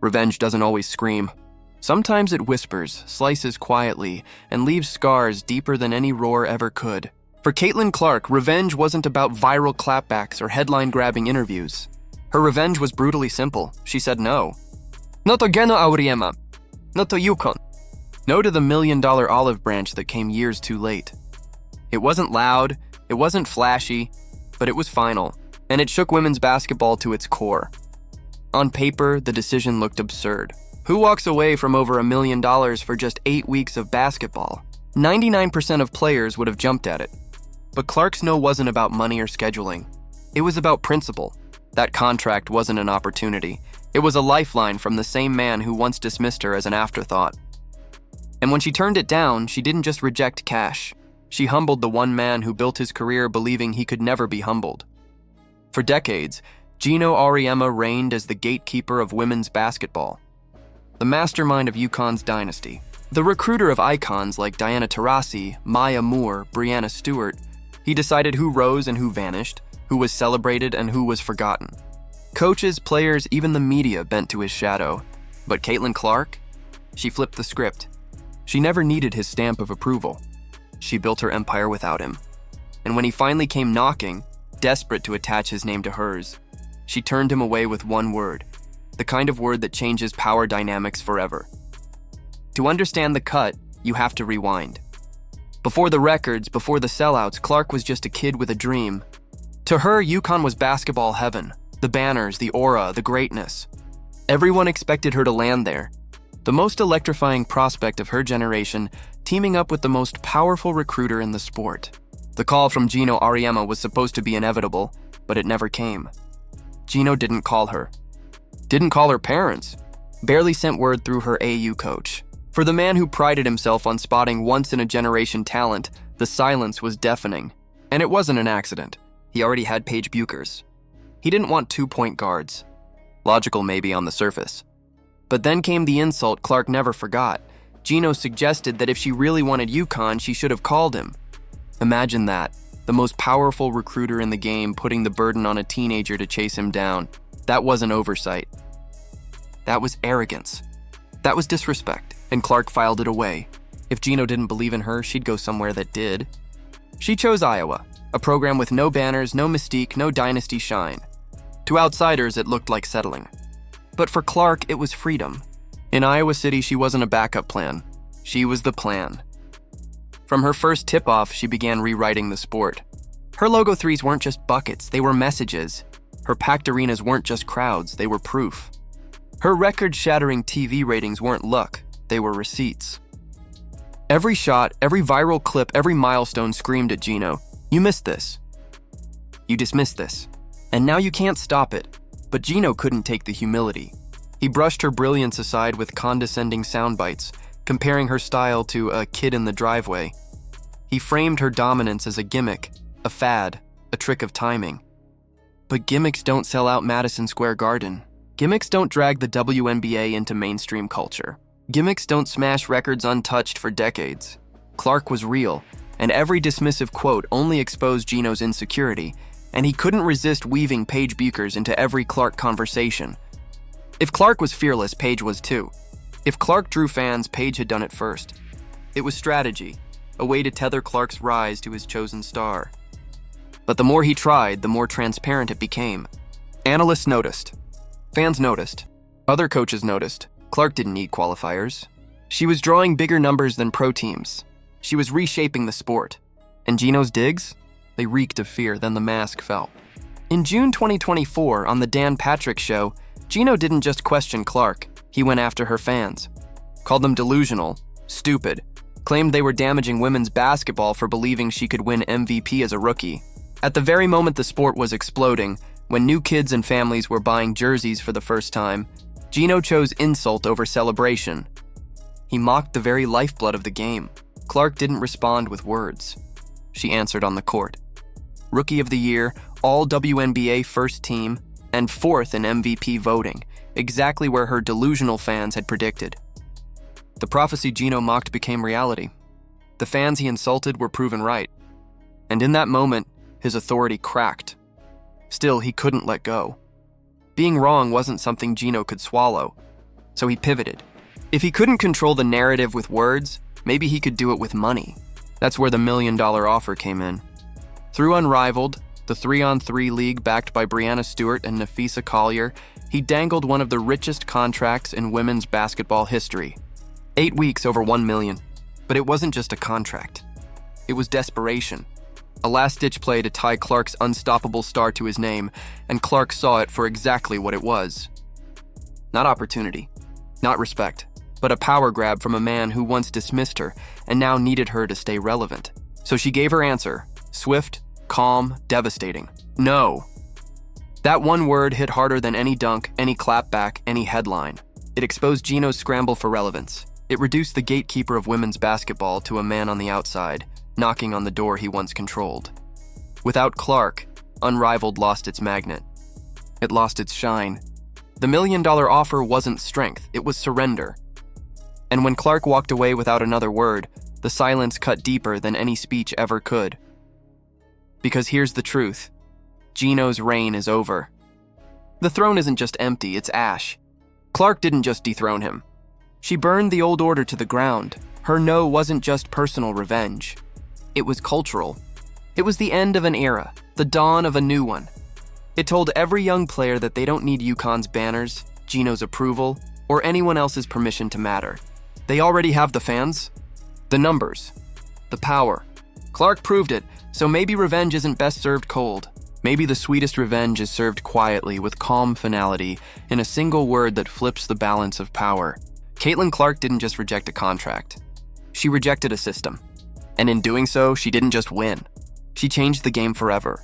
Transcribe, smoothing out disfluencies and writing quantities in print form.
Revenge doesn't always scream. Sometimes it whispers, slices quietly, and leaves scars deeper than any roar ever could. For Caitlin Clark, revenge wasn't about viral clapbacks or headline-grabbing interviews. Her revenge was brutally simple. She said no. No to Geno Auriemma. No to UConn. No to the million-dollar olive branch that came years too late. It wasn't loud, it wasn't flashy, but it was final, and it shook women's basketball to its core. On paper, the decision looked absurd. Who walks away from over $1 million for just 8 weeks of basketball? 99% of players would have jumped at it. But Clark's no wasn't about money or scheduling. It was about principle. That contract wasn't an opportunity. It was a lifeline from the same man who once dismissed her as an afterthought. And when she turned it down, she didn't just reject cash. She humbled the one man who built his career believing he could never be humbled. For decades, Geno Auriemma reigned as the gatekeeper of women's basketball. The mastermind of UConn's dynasty. The recruiter of icons like Diana Taurasi, Maya Moore, Breanna Stewart. He decided who rose and who vanished, who was celebrated and who was forgotten. Coaches, players, even the media bent to his shadow. But Caitlin Clark? She flipped the script. She never needed his stamp of approval. She built her empire without him. And when he finally came knocking, desperate to attach his name to hers, she turned him away with one word, the kind of word that changes power dynamics forever. To understand the cut, you have to rewind. Before the records, before the sellouts, Clark was just a kid with a dream. To her, UConn was basketball heaven. The banners, the aura, the greatness. Everyone expected her to land there. The most electrifying prospect of her generation, teaming up with the most powerful recruiter in the sport. The call from Geno Auriemma was supposed to be inevitable, but it never came. Geno didn't call her. Didn't call her parents. Barely sent word through her AU coach. For the man who prided himself on spotting once-in-a-generation talent, the silence was deafening. And it wasn't an accident. He already had Paige Buchers. He didn't want 2-point guards. Logical maybe on the surface. But then came the insult Clark never forgot. Geno suggested that if she really wanted UConn, she should have called him. Imagine that. The most powerful recruiter in the game putting the burden on a teenager to chase him down. That wasn't oversight. That was arrogance. That was disrespect, and Clark filed it away. If Geno didn't believe in her, she'd go somewhere that did. She chose Iowa, a program with no banners, no mystique, no dynasty shine. To outsiders, it looked like settling. But for Clark, it was freedom. In Iowa City, she wasn't a backup plan. She was the plan. From her first tip-off, she began rewriting the sport. Her logo threes weren't just buckets, they were messages. Her packed arenas weren't just crowds, they were proof. Her record-shattering TV ratings weren't luck, they were receipts. Every shot, every viral clip, every milestone screamed at Geno, "You missed this. You dismissed this. And now you can't stop it." But Geno couldn't take the humility. He brushed her brilliance aside with condescending sound bites, comparing her style to a kid in the driveway. He framed her dominance as a gimmick, a fad, a trick of timing. But gimmicks don't sell out Madison Square Garden. Gimmicks don't drag the WNBA into mainstream culture. Gimmicks don't smash records untouched for decades. Clark was real, and every dismissive quote only exposed Geno's insecurity, and he couldn't resist weaving Paige Buchers into every Clark conversation. If Clark was fearless, Paige was too. If Clark drew fans, Paige had done it first. It was strategy, a way to tether Clark's rise to his chosen star. But the more he tried, the more transparent it became. Analysts noticed. Fans noticed. Other coaches noticed. Clark didn't need qualifiers. She was drawing bigger numbers than pro teams. She was reshaping the sport. And Geno's digs? They reeked of fear, then the mask fell. In June 2024, on the Dan Patrick Show, Geno didn't just question Clark. He went after her fans. Called them delusional, stupid, claimed they were damaging women's basketball for believing she could win MVP as a rookie. At the very moment the sport was exploding, when new kids and families were buying jerseys for the first time, Geno chose insult over celebration. He mocked the very lifeblood of the game. Clark didn't respond with words. She answered on the court. Rookie of the Year, All WNBA First Team, and fourth in MVP voting, exactly where her delusional fans had predicted. The prophecy Geno mocked became reality. The fans he insulted were proven right. And in that moment, his authority cracked. Still, he couldn't let go. Being wrong wasn't something Geno could swallow. So he pivoted. If he couldn't control the narrative with words, maybe he could do it with money. That's where the $1 million offer came in. Through Unrivaled, the 3-on-3 league backed by Brianna Stewart and Nafisa Collier, he dangled one of the richest contracts in women's basketball history. 8 weeks over $1 million. But it wasn't just a contract. It was desperation. A last-ditch play to tie Clark's unstoppable star to his name, and Clark saw it for exactly what it was. Not opportunity, not respect, but a power grab from a man who once dismissed her and now needed her to stay relevant. So she gave her answer, swift, calm, devastating. No. That one word hit harder than any dunk, any clapback, any headline. It exposed Geno's scramble for relevance. It reduced the gatekeeper of women's basketball to a man on the outside, knocking on the door he once controlled. Without Clark, Unrivaled lost its magnet. It lost its shine. The $1 million offer wasn't strength, it was surrender. And when Clark walked away without another word, the silence cut deeper than any speech ever could. Because here's the truth. Geno's reign is over. The throne isn't just empty, it's ash. Clark didn't just dethrone him. She burned the old order to the ground. Her no wasn't just personal revenge. It was cultural. It was the end of an era, the dawn of a new one. It told every young player that they don't need UConn's banners, Geno's approval, or anyone else's permission to matter. They already have the fans, the numbers, the power. Clark proved it, so maybe revenge isn't best served cold. Maybe the sweetest revenge is served quietly with calm finality in a single word that flips the balance of power. Caitlin Clark didn't just reject a contract. She rejected a system. And in doing so, she didn't just win. She changed the game forever.